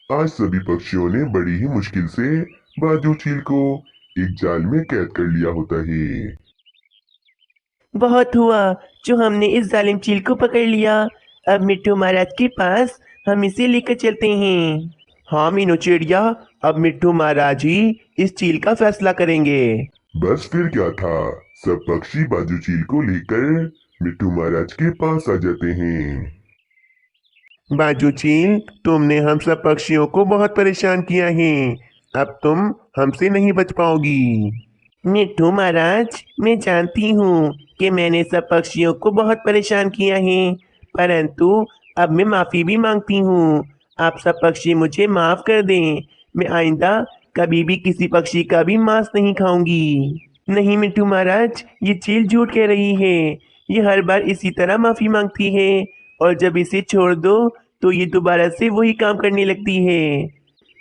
आज सभी पक्षियों ने बड़ी ही मुश्किल से बाजू चील को एक जाल में कैद कर लिया होता है। बहुत हुआ जो हमने इस जालिम चील को पकड़ लिया। अब मिट्टू महाराज के पास हम इसे लेकर चलते हैं। हाँ मीनू चिड़िया, अब मिट्टू महाराज ही इस चील का फैसला करेंगे। बस फिर क्या था, सब पक्षी बाजू चील को लेकर मिट्टू महाराज के पास आ जाते हैं। बाजू चील, तुमने हम सब पक्षियों को बहुत परेशान किया है। अब तुम हमसे नहीं बच पाओगी। मिट्टू महाराज, मैं जानती हूँ कि मैंने सब पक्षियों को बहुत परेशान किया है, परंतु अब मैं माफ़ी भी मांगती हूँ। आप सब पक्षी मुझे माफ़ कर दें। मैं आइंदा कभी भी किसी पक्षी का भी मांस नहीं खाऊंगी। नहीं मिट्टू महाराज, ये चील झूठ कह रही है। ये हर बार इसी तरह माफ़ी मांगती है, और जब इसे छोड़ दो तो ये दोबारा से वही काम करने लगती है।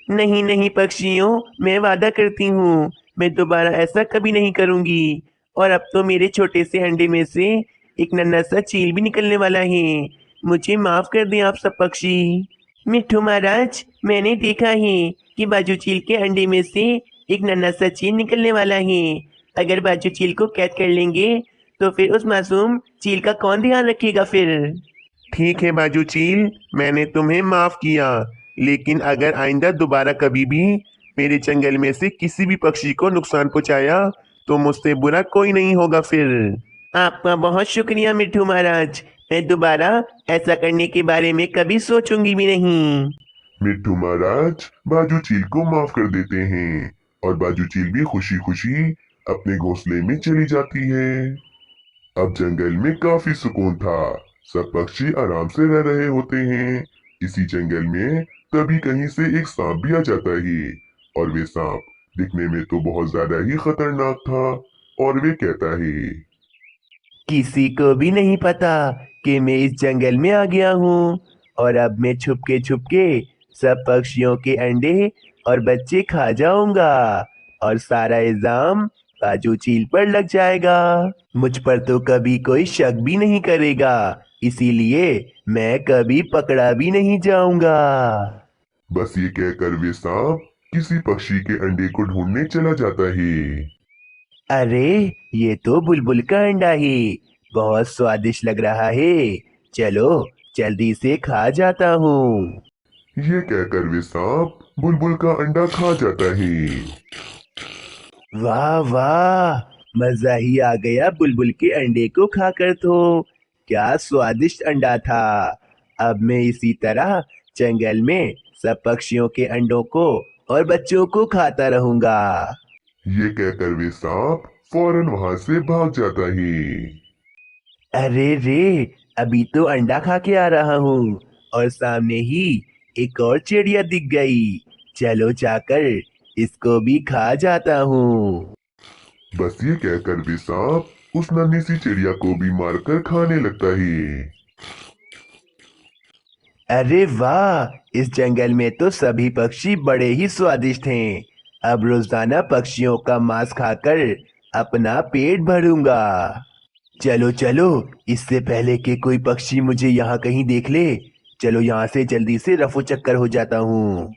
नहीं नहीं पक्षियों, मैं वादा करती हूँ मैं दोबारा ऐसा कभी नहीं करूँगी। और अब तो मेरे छोटे से अंडे में से एक नन्हा सा चील भी निकलने वाला है। मुझे माफ कर दें आप सब पक्षी। मिट्ठू महाराज, मैंने देखा है कि बाजू चील के अंडे में से एक नन्हा सा चील निकलने वाला है। अगर बाजू चील को कैद कर लेंगे तो फिर उस मासूम चील का कौन ध्यान रखेगा फिर। ठीक है बाजू चील, मैंने तुम्हें माफ किया, लेकिन अगर आइंदा दोबारा कभी भी मेरे जंगल में से किसी भी पक्षी को नुकसान पहुंचाया तो मुझसे बुरा कोई नहीं होगा फिर। आपका बहुत शुक्रिया मिट्ठू महाराज। मैं दोबारा ऐसा करने के बारे में कभी सोचूंगी भी नहीं। मिट्टू महाराज बाजू चील को माफ कर देते हैं और बाजू चील भी खुशी खुशी अपने घोंसले में चली जाती है। अब जंगल में काफी सुकून था, सब पक्षी आराम से रह रहे होते हैं। इसी जंगल में कभी कहीं से एक सांप भी आ जाता है, और वे सांप दिखने में तो बहुत ज्यादा ही खतरनाक था। और वे कहता है, किसी को भी नहीं पता कि मैं इस जंगल में आ गया हूँ, और अब मैं छुपके सब पक्षियों के अंडे और बच्चे खा जाऊंगा, और सारा इल्जाम बाजू चील पर लग जाएगा। मुझ पर तो कभी कोई शक भी नहीं करेगा, इसीलिए मैं कभी पकड़ा भी नहीं जाऊंगा। बस ये कहकर वे सांप किसी पक्षी के अंडे को ढूंढने चला जाता है। अरे, ये तो बुलबुल का अंडा है। बहुत स्वादिष्ट लग रहा है। चलो जल्दी से खा जाता हूँ। ये कहकर वे सांप बुलबुल का अंडा खा जाता है। वाह वाह, मजा ही आ गया बुलबुल के अंडे को खाकर तो। क्या स्वादिष्ट अंडा था। अब मैं इसी तरह जंगल में सब पक्षियों के अंडों को और बच्चों को खाता रहूंगा। ये कहकर वे सांप फौरन वहां से भाग जाता है। अरे रे, अभी तो अंडा खा के आ रहा हूँ, और सामने ही एक और चिड़िया दिख गई। चलो जाकर इसको भी खा जाता हूँ। बस ये कहकर वे सांप उस नन्ही सी चिड़िया को भी मारकर खाने लगता है। अरे वाह, इस जंगल में तो सभी पक्षी बड़े ही स्वादिष्ट हैं। अब रोजाना पक्षियों का मांस खाकर अपना पेट भरूंगा। चलो चलो, इससे पहले कि कोई पक्षी मुझे यहाँ कहीं देख ले, चलो यहाँ से जल्दी से रफू चक्कर हो जाता हूँ।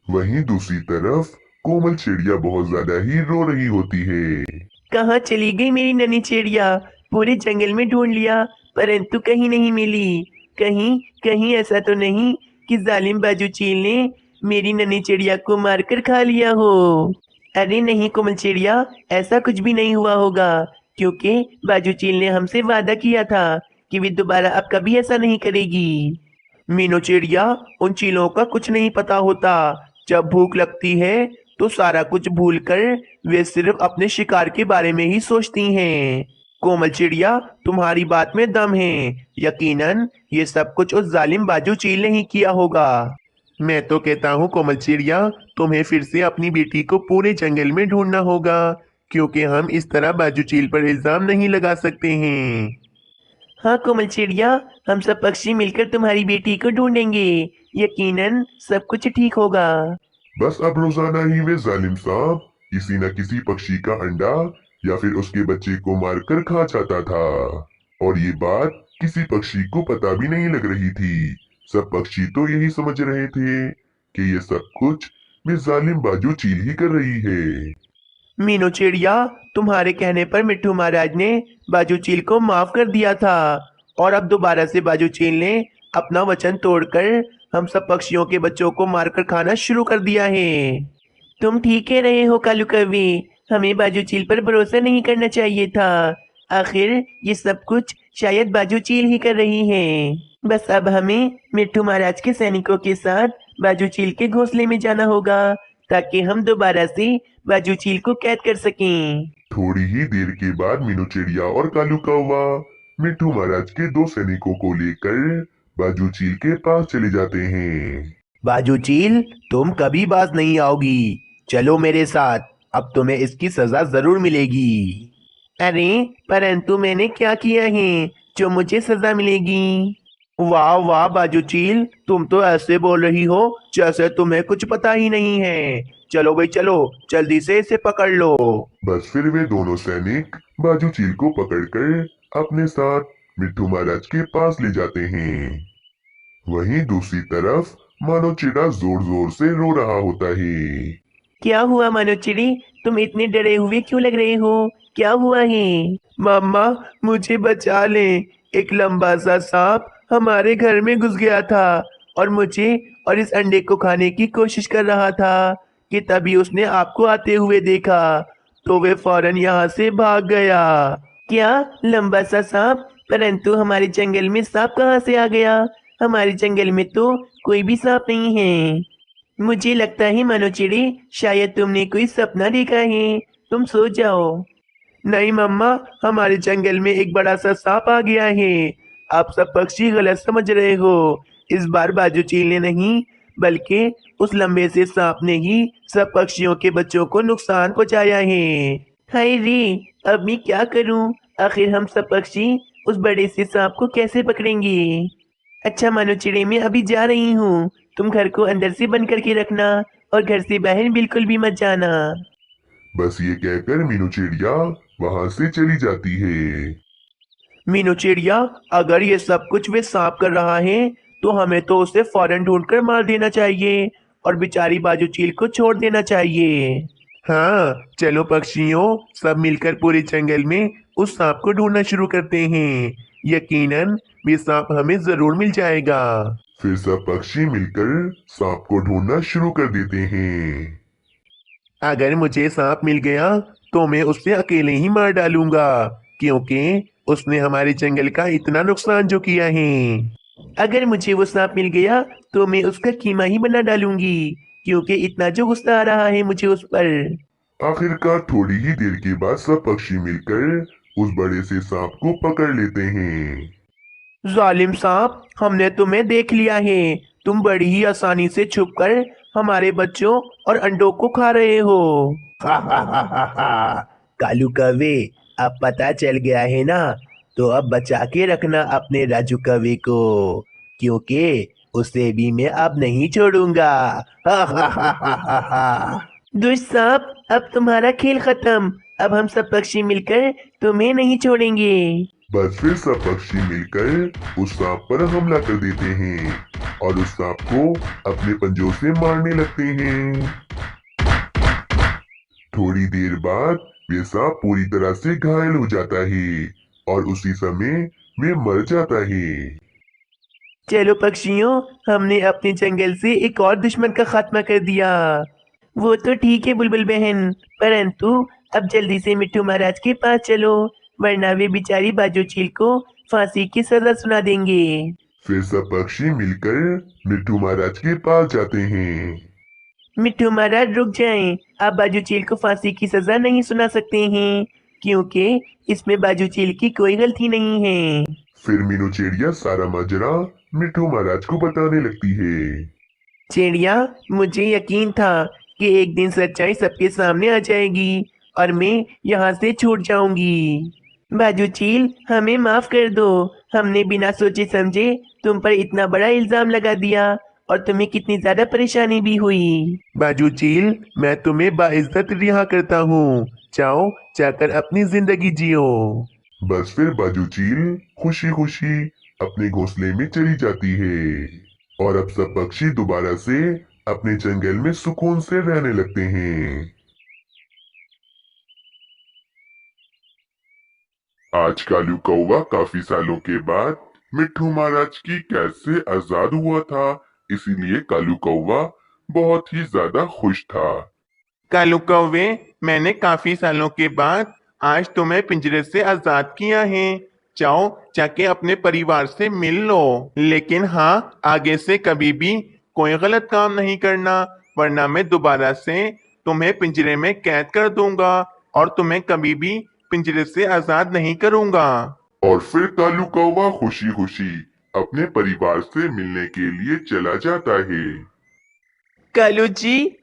वहीं दूसरी तरफ कोमल चिड़िया बहुत ज्यादा ही रो रही होती है। कहाँ चली गई मेरी नन्ही चिड़िया। पूरे जंगल में ढूंढ लिया, परंतु कहीं नहीं मिली। कहीं कहीं ऐसा तो नहीं कि जालिम बाजू चील ने मेरी नन्ही चिड़िया को मारकर खा लिया हो। अरे नहीं कोमल चिड़िया, ऐसा कुछ भी नहीं हुआ होगा, क्योंकि बाजू चील ने हमसे वादा किया था कि वे दोबारा अब कभी ऐसा नहीं करेगी। मीनू चिड़िया, उन चीलों का कुछ नहीं पता होता। जब भूख लगती है तो सारा कुछ भूलकर वे सिर्फ अपने शिकार के बारे में ही सोचती हैं। कोमल चिड़िया, तुम्हारी बात में दम है। यकीनन ये सब कुछ उस जालिम बाजू चील ने ही किया होगा। मैं तो कहता हूँ कोमल चिड़िया, तुम्हें फिर से अपनी बेटी को पूरे जंगल में ढूंढना होगा, क्योंकि हम इस तरह बाजू चील पर इल्जाम नहीं लगा सकते हैं। हाँ कोमल चिड़िया, हम सब पक्षी मिलकर तुम्हारी बेटी को ढूंढेंगे। यकीनन सब कुछ ठीक होगा। बस अब रोजाना ही वे जालिम सांप किसी न किसी पक्षी का अंडा या फिर उसके बच्चे को मारकर खा जाता था। और ये बात किसी पक्षी को पता भी नहीं लग रही थी। सब पक्षी तो यही समझ रहे थे कि ये सब कुछ मैं जालिम बाजू चील ही कर रही है। मीनू चिड़िया, तुम्हारे कहने पर मिट्ठू महाराज ने बाजू चील को माफ कर दिया था और अब दोबारा से बाजू चील ने अपना वचन तोड़कर हम सब पक्षियों के बच्चों को मारकर खाना शुरू कर दिया है। तुम ठीक कह रहे हो कालू कवि, हमें बाजू चील पर भरोसा नहीं करना चाहिए था। आखिर ये सब कुछ शायद बाजू चील ही कर रही है। बस अब हमें मिट्ठू महाराज के सैनिकों के साथ बाजू चील के घोंसले में जाना होगा ताकि हम दोबारा से बाजू चील को कैद कर सकें। थोड़ी ही देर के बाद मीनू चिड़िया और कालू कौवा मिट्ठू महाराज के दो सैनिकों को लेकर बाजू चील के पास चले जाते हैं। बाजू चील, तुम कभी बाज नहीं आओगी। चलो मेरे साथ, अब तुम्हें इसकी सजा जरूर मिलेगी। अरे परंतु मैंने क्या किया है जो मुझे सजा मिलेगी? वाह वाह बाजू चील, तुम तो ऐसे बोल रही हो जैसे तुम्हें कुछ पता ही नहीं है। चलो भाई चलो, जल्दी से इसे पकड़ लो। बस फिर वे दोनों सैनिक बाजू चील को पकड़कर अपने साथ मिट्ठू महाराज के पास ले जाते हैं। वहीं दूसरी तरफ मानो चिड़ा जोर जोर से रो रहा होता है। क्या हुआ मनोचिड़ी, तुम इतने डरे हुए क्यों लग रहे हो? क्या हुआ है? मम्मा, मुझे बचा ले। एक लंबा सा सांप हमारे घर में घुस गया था और मुझे और इस अंडे को खाने की कोशिश कर रहा था कि तभी उसने आपको आते हुए देखा, तो वे फौरन यहाँ से भाग गया। क्या लंबा सा सांप? परंतु हमारे जंगल में सांप कहाँ से आ गया? हमारे जंगल में तो कोई भी सांप नहीं है। मुझे लगता है मनोचिड़ी, शायद तुमने कोई सपना देखा है। तुम सो जाओ। नहीं मम्मा, हमारे जंगल में एक बड़ा सा सांप आ गया है। आप सब पक्षी गलत समझ रहे हो। इस बार बाजू चील ने नहीं, बल्कि उस लंबे से सांप ने ही सब पक्षियों के बच्चों को नुकसान पहुंचाया है। हाय रे, अब मैं क्या करूं? आखिर हम सब पक्षी उस बड़े से सांप को कैसे पकड़ेंगे? अच्छा मनोचिड़ी, मैं अभी जा रही हूँ। तुम घर को अंदर से बंद करके रखना और घर से बाहर बिल्कुल भी मत जाना। बस ये कहकर मीनू चिड़िया वहां से चली जाती है। मीनू चिड़िया, अगर ये सब कुछ वे सांप कर रहा है तो हमें तो उसे फौरन ढूंढकर मार देना चाहिए और बेचारी बाजू चील को छोड़ देना चाहिए। हाँ चलो पक्षियों, सब मिलकर पूरे जंगल में उस सांप को ढूंढना शुरू करते हैं। यकीनन ये सांप हमें जरूर मिल जाएगा। फिर सब पक्षी मिलकर सांप को ढूंढना शुरू कर देते हैं। अगर मुझे सांप मिल गया तो मैं उसे अकेले ही मार डालूंगा, क्योंकि उसने हमारे जंगल का इतना नुकसान जो किया है। अगर मुझे वो सांप मिल गया तो मैं उसका कीमा ही बना डालूंगी, क्योंकि इतना जो गुस्सा आ रहा है मुझे उस पर। आखिरकार थोड़ी ही देर के बाद सब पक्षी मिलकर उस बड़े से सांप को पकड़ लेते हैं। जालिम सांप, हमने तुम्हें देख लिया है। तुम बड़ी ही आसानी से छुपकर हमारे बच्चों और अंडों को खा रहे हो। हा हा हा हा हा। कालू कौवे, अब पता चल गया है ना? तो अब बचा के रखना अपने राजू कौवे को, क्योंकि उसे भी मैं अब नहीं छोड़ूंगा। हा हा हा हा हा हा। दुष्ट सांप, अब तुम्हारा खेल खत्म। अब हम सब पक्षी मिलकर तुम्हें नहीं छोड़ेंगे। बस फिर सब पक्षी मिलकर उस सांप पर हमला कर देते हैं और उस सांप को अपने पंजों से मारने लगते हैं। थोड़ी देर बाद वे सांप पूरी तरह से घायल हो जाता है और उसी समय वे मर जाता है। चलो पक्षियों, हमने अपने जंगल से एक और दुश्मन का खात्मा कर दिया। वो तो ठीक है बुलबुल बहन, परंतु अब जल्दी से मिट्ठू महाराज के पास चलो, वरना वे बेचारी बाजू चील को फांसी की सजा सुना देंगे। फिर सब पक्षी मिलकर मिट्ठू महाराज के पास जाते हैं। मिट्ठू महाराज रुक जाएं, आप बाजू चील को फांसी की सजा नहीं सुना सकते हैं, क्योंकि इसमें बाजू चील की कोई गलती नहीं है। फिर मीनू चिड़िया सारा माजरा मिट्ठू महाराज को बताने लगती है। चिड़िया, मुझे यकीन था कि एक दिन सच्चाई सबके सामने आ जाएगी और मैं यहाँ से छूट जाऊंगी। बाजू चील, हमें माफ कर दो। हमने बिना सोचे समझे तुम पर इतना बड़ा इल्जाम लगा दिया और तुम्हें कितनी ज्यादा परेशानी भी हुई। बाजू चील, मैं तुम्हें बाइज्जत रिहा करता हूँ। जाओ, जाकर अपनी जिंदगी जियो। बस फिर बाजू चील खुशी खुशी अपने घोंसले में चली जाती है और अब सब पक्षी दोबारा से अपने जंगल में सुकून से रहने लगते हैं। आज कालू कौवा काफी सालों के बाद मिट्ठू महाराज की कैद से आजाद हुआ था, इसीलिए कालू कौवा बहुत ही ज्यादा खुश था। कालू कौवे, मैंने काफी सालों के बाद आज तुम्हें पिंजरे से आजाद किया है। जाओ, जाके अपने परिवार से मिल लो। लेकिन हाँ, आगे से कभी भी कोई गलत काम नहीं करना, वरना मैं दोबारा से तुम्हें पिंजरे में कैद कर दूंगा और तुम्हें कभी भी पिंजरे से आजाद नहीं करूंगा। और फिर कालू कौवा खुशी खुशी अपने परिवार से मिलने के लिए चला जाता है। कालू जी,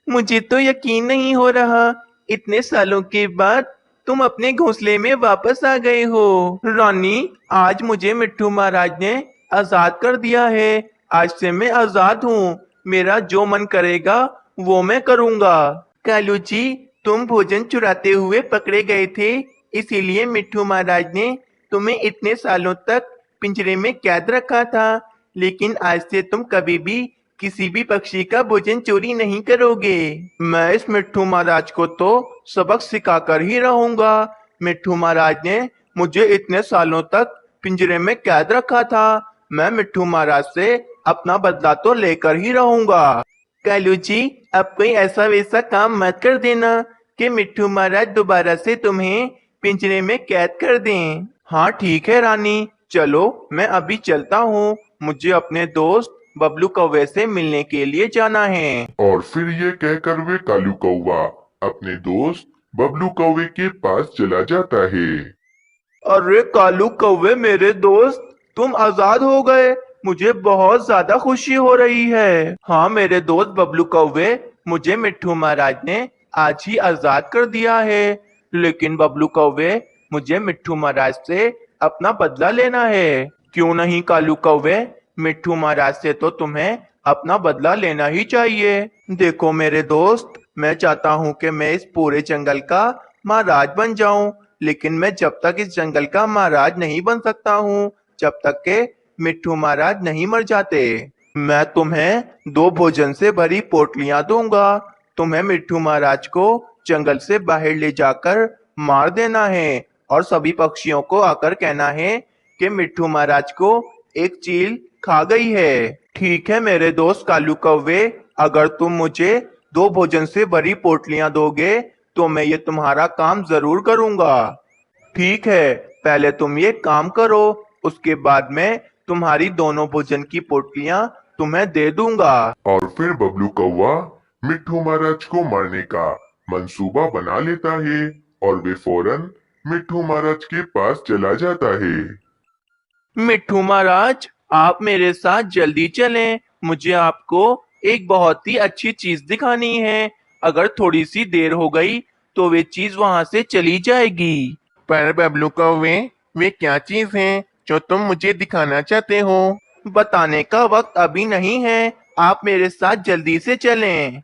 मुझे तो यकीन नहीं हो रहा, इतने सालों के बाद तुम अपने घोंसले में वापस आ गए हो। रानी, आज मुझे मिट्ठू महाराज ने आजाद कर दिया है। आज से मैं आजाद हूँ। मेरा जो मन करेगा वो मैं करूँगा। कालू जी, तुम भोजन चुराते हुए पकड़े गए थे, इसीलिए मिट्ठू महाराज ने तुम्हें इतने सालों तक पिंजरे में कैद रखा था। लेकिन आज से तुम कभी भी किसी भी पक्षी का भोजन चोरी नहीं करोगे। मैं इस मिट्ठू महाराज को तो सबक सिखाकर ही रहूंगा। मिट्ठू महाराज ने मुझे इतने सालों तक पिंजरे में कैद रखा था। मैं मिट्ठू महाराज से अपना बदला तो लेकर ही रहूंगा। कालू जी, अब कोई ऐसा वैसा काम मत कर देना कि मिट्ठू महाराज दोबारा से तुम्हें पिंजरे में कैद कर दें। हाँ ठीक है रानी, चलो मैं अभी चलता हूँ। मुझे अपने दोस्त बबलू कौवे से मिलने के लिए जाना है। और फिर ये कहकर वे कालू कौवा अपने दोस्त बबलू कौवे के पास चला जाता है। अरे कालू कौवे मेरे दोस्त, तुम आजाद हो गए। मुझे बहुत ज्यादा खुशी हो रही है। हाँ मेरे दोस्त बबलू कौवे, मुझे मिट्ठू महाराज ने आज ही आजाद कर दिया है। लेकिन बबलू कौवे, मुझे मिट्ठू महाराज से अपना बदला लेना है। क्यों नहीं कालू कौवे, मिट्ठू महाराज से तो तुम्हें अपना बदला लेना ही चाहिए। देखो मेरे दोस्त, मैं चाहता हूँ कि मैं इस पूरे जंगल का महाराज बन जाऊं, लेकिन मैं जब तक इस जंगल का महाराज नहीं बन सकता हूँ, जब तक के मिट्ठू महाराज नहीं मर जाते। मैं तुम्हें 2 भोजन से भरी पोटलियां दूंगा। तुम्हें मिट्ठू महाराज को जंगल से बाहर ले जाकर मार देना है और सभी पक्षियों को आकर कहना है कि मिट्ठू महाराज को एक चील खा गई है। ठीक है मेरे दोस्त कालू कौवे, अगर तुम मुझे 2 भोजन से भरी पोटलियां दोगे तो मैं ये तुम्हारा काम जरूर करूंगा। ठीक है, पहले तुम ये काम करो, उसके बाद मैं तुम्हारी दोनों भोजन की पोटलियां तुम्हें दे दूंगा। और फिर बबलू कौवा मिट्ठू महाराज को मारने का मंसूबा बना लेता है और वे फौरन मिट्ठू महाराज के पास चला जाता है। मिट्ठू महाराज, आप मेरे साथ जल्दी चलें। मुझे आपको एक बहुत ही अच्छी चीज दिखानी है। अगर थोड़ी सी देर हो गई तो वे चीज वहां से चली जाएगी। पर बबलू कौवे, वे क्या चीज है जो तुम मुझे दिखाना चाहते हो? बताने का वक्त अभी नहीं है, आप मेरे साथ जल्दी से चलें।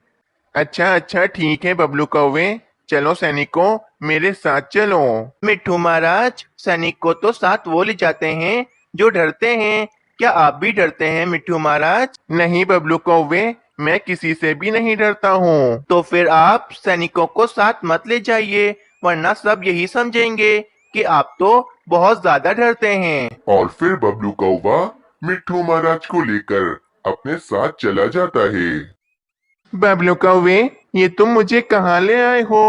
अच्छा अच्छा ठीक है बबलू कौवे, चलो सैनिकों, मेरे साथ चलो। मिट्ठू महाराज, सैनिक को तो साथ वो ले जाते हैं जो डरते हैं। क्या आप भी डरते हैं मिट्ठू महाराज? नहीं बबलू कौवे, मैं किसी से भी नहीं डरता हूँ। तो फिर आप सैनिकों को साथ मत ले जाइए, वरना सब यही समझेंगे कि आप तो बहुत ज्यादा डरते हैं। और फिर बबलू कौवा मिट्ठू महाराज को लेकर अपने साथ चला जाता है। बबलू कौवे, ये तुम मुझे कहाँ ले आए हो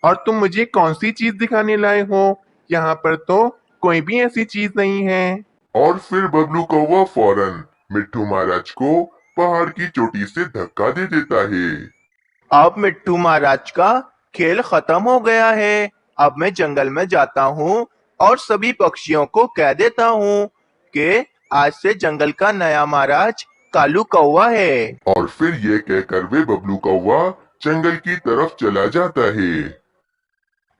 और तुम मुझे कौन सी चीज दिखाने लाए हो? यहाँ पर तो कोई भी ऐसी चीज नहीं है। और फिर बबलू कौवा फौरन मिट्ठू महाराज को पहाड़ की चोटी से धक्का दे देता है। अब मिट्ठू महाराज का खेल खत्म हो गया है। अब मैं जंगल में जाता हूँ और सभी पक्षियों को कह देता हूँ कि आज से जंगल का नया महाराज कालू कौवा है। और फिर ये कहकर वे बबलू कौवा जंगल की तरफ चला जाता है।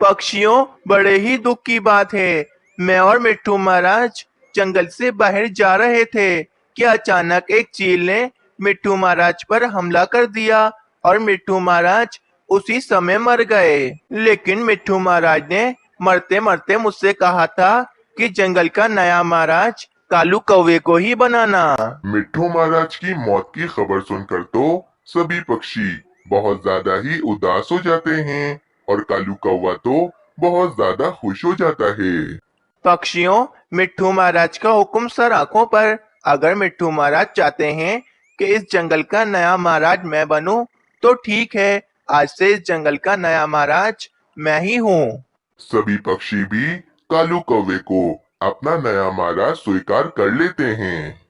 पक्षियों, बड़े ही दुख की बात है, मैं और मिट्ठू महाराज जंगल से बाहर जा रहे थे कि अचानक एक चील ने मिट्ठू महाराज पर हमला कर दिया और मिट्ठू महाराज उसी समय मर गए। लेकिन मिट्ठू महाराज ने मरते मरते मुझसे कहा था कि जंगल का नया महाराज कालू कौवे को ही बनाना। मिट्ठू महाराज की मौत की खबर सुनकर तो सभी पक्षी बहुत ज्यादा ही उदास हो जाते हैं और कालू कौवा तो बहुत ज्यादा खुश हो जाता है। पक्षियों, मिट्ठू महाराज का हुक्म सर आंखों पर। अगर मिट्ठू महाराज चाहते हैं कि इस जंगल का नया महाराज मैं बनूं, तो ठीक है, आज से इस जंगल का नया महाराज मैं ही हूँ। सभी पक्षी भी कालू कौवे को अपना नया महाराज स्वीकार कर लेते हैं।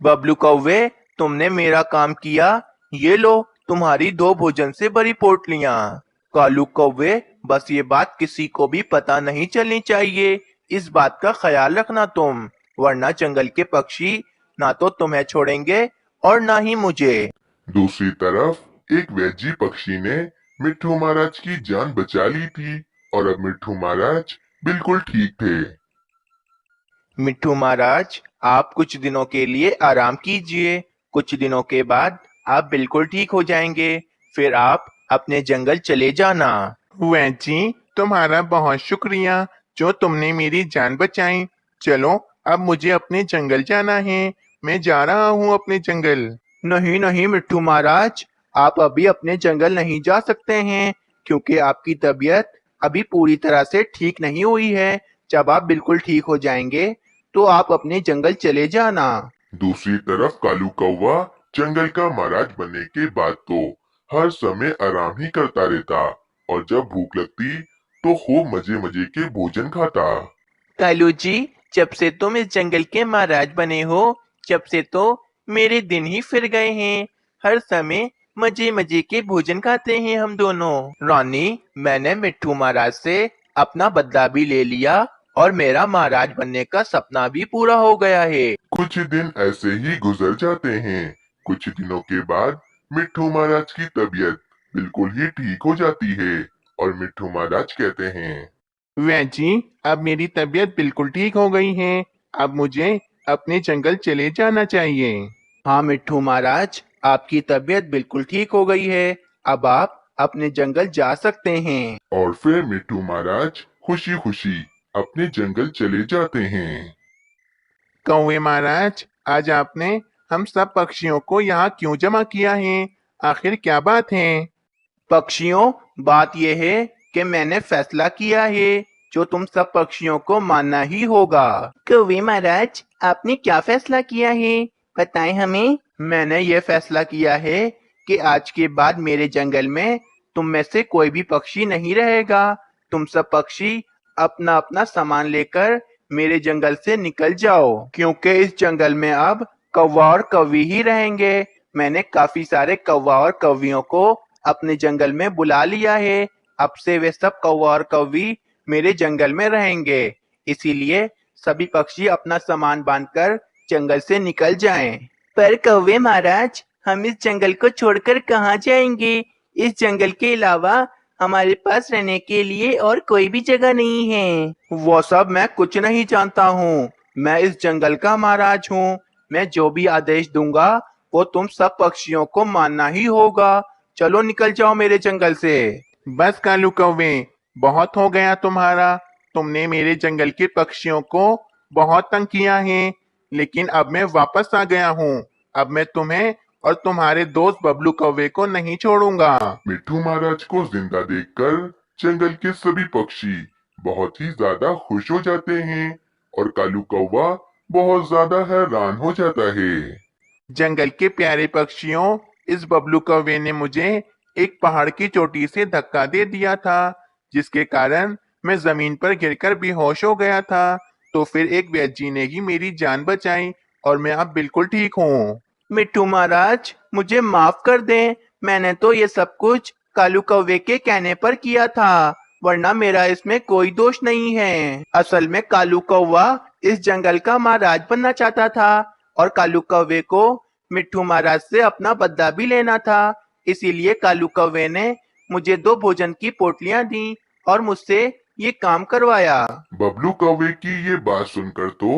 बबलू कौवे, तुमने मेरा काम किया, ये लो तुम्हारी 2 भोजन से भरी पोटलियां। कालू कौवे, बस ये बात किसी को भी पता नहीं चलनी चाहिए, इस बात का ख्याल रखना तुम, वरना जंगल के पक्षी ना तो तुम्हें छोड़ेंगे और ना ही मुझे। दूसरी तरफ एक वैजी पक्षी ने मिट्ठू महाराज की जान बचा ली थी और अब मिट्ठू महाराज बिल्कुल ठीक थे। मिट्ठू महाराज, आप कुछ दिनों के लिए आराम कीजिए, कुछ दिनों के बाद आप बिल्कुल ठीक हो जाएंगे, फिर आप अपने जंगल चले जाना। वैजी, तुम्हारा बहुत शुक्रिया जो तुमने मेरी जान बचाई। चलो, अब मुझे अपने जंगल जाना है। मैं जा रहा हूँ अपने जंगल। नहीं नहीं मिट्ठू महाराज, आप अभी अपने जंगल नहीं जा सकते हैं, क्योंकि आपकी तबीयत अभी पूरी तरह से ठीक नहीं हुई है। जब आप बिल्कुल ठीक हो जाएंगे तो आप अपने जंगल चले जाना। दूसरी तरफ कालू कौवा जंगल का महाराज बनने के बाद तो हर समय आराम ही करता रहता और जब भूख लगती तो खूब मजे मजे के भोजन खाता। कालू जी, जब से तुम इस जंगल के महाराज बने हो, जब से तो मेरे दिन ही फिर गए हैं। हर समय मजे मजे के भोजन खाते हैं हम दोनों। रानी, मैंने मिट्ठू महाराज से अपना बदला भी ले लिया और मेरा महाराज बनने का सपना भी पूरा हो गया है। कुछ दिन ऐसे ही गुजर जाते हैं। कुछ दिनों के बाद मिट्ठू महाराज की तबीयत बिल्कुल ही ठीक हो जाती है और मिट्ठू महाराज कहते हैं, वैजी, अब मेरी तबीयत बिल्कुल ठीक हो गई है। अब मुझे अपने जंगल चले जाना चाहिए। हाँ मिट्ठू महाराज, आपकी तबीयत बिल्कुल ठीक हो गई है, अब आप अपने जंगल जा सकते हैं। और फिर मिट्ठू महाराज खुशी खुशी अपने जंगल चले जाते हैं। कौवे महाराज, आज आपने हम सब पक्षियों को यहाँ क्यों जमा किया है? आखिर क्या बात है? पक्षियों, बात यह है कि मैंने फैसला किया है, जो तुम सब पक्षियों को मानना ही होगा। कौवे महाराज, आपने क्या फैसला किया है, बताएं हमें। मैंने ये फैसला किया है कि आज के बाद मेरे जंगल में तुम में से कोई भी पक्षी नहीं रहेगा। तुम सब पक्षी अपना अपना सामान लेकर मेरे जंगल से निकल जाओ, क्योंकि इस जंगल में अब कौवा और कौवी ही रहेंगे। मैंने काफी सारे कौवा और कौवियों को अपने जंगल में बुला लिया है। अब से वे सब कौवा और कौवी मेरे जंगल में रहेंगे, इसीलिए सभी पक्षी अपना सामान बांधकर जंगल से निकल जाएं। पर कौवे महाराज, हम इस जंगल को छोड़कर कहाँ जाएंगे? इस जंगल के अलावा हमारे पास रहने के लिए और कोई भी जगह नहीं है। वो सब मैं कुछ नहीं जानता हूँ, मैं इस जंगल का महाराज हूँ। मैं जो भी आदेश दूंगा वो तुम सब पक्षियों को मानना ही होगा। चलो निकल जाओ मेरे जंगल से। बस कालू कौवे, बहुत हो गया तुम्हारा। तुमने मेरे जंगल के पक्षियों को बहुत तंग किया है, लेकिन अब मैं वापस आ गया हूँ। अब मैं तुम्हें और तुम्हारे दोस्त बबलू कौवे को नहीं छोड़ूंगा। मिट्ठू महाराज को जिंदा देखकर जंगल के सभी पक्षी बहुत ही ज्यादा खुश हो जाते हैं और कालू कौवा बहुत ज्यादा हैरान हो जाता है। जंगल के प्यारे पक्षियों, इस बबलू कौवे ने मुझे एक पहाड़ की चोटी से धक्का दे दिया था, जिसके कारण मैं जमीन पर गिरकर बेहोश हो गया था। तो फिर एक वैजी ने ही मेरी जान बचाई और मैं अब बिल्कुल ठीक हूँ। मिट्ठू महाराज, मुझे माफ कर दें, मैंने तो ये सब कुछ कालू कौवे के कहने पर किया था, वरना मेरा इसमें कोई दोष नहीं है। असल में कालू कौवा इस जंगल का महाराज बनना चाहता था और कालू कौवे को मिट्ठू महाराज से अपना बदला भी लेना था। इसीलिए कालू कौवे ने मुझे 2 भोजन की पोटलियां दी और मुझसे ये काम करवाया। बबलू कौवे की ये बात सुनकर तो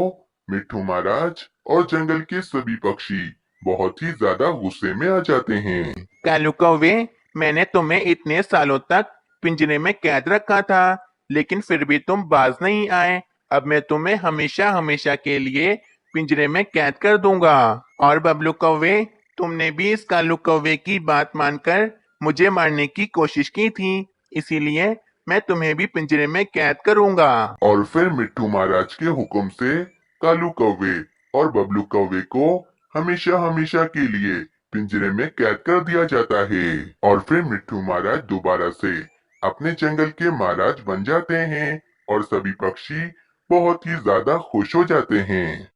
मिट्ठू महाराज और जंगल के सभी पक्षी बहुत ही ज्यादा गुस्से में आ जाते हैं। कालू कौवे, मैंने तुम्हें इतने सालों तक पिंजरे में कैद रखा था, लेकिन फिर भी तुम बाज नहीं आए। अब मैं तुम्हें हमेशा हमेशा के लिए पिंजरे में कैद कर दूंगा। और बबलू कौवे, तुमने भी इस कालू कौवे की बात मानकर मुझे मारने की कोशिश की थी, इसीलिए मैं तुम्हें भी पिंजरे में कैद करूंगा। और फिर मिट्ठू महाराज के हुक्म से कालू कौवे और बबलू कौवे को हमेशा हमेशा के लिए पिंजरे में कैद कर दिया जाता है। और फिर मिट्ठू महाराज दोबारा से अपने जंगल के महाराज बन जाते हैं और सभी पक्षी बहुत ही ज्यादा खुश हो जाते हैं।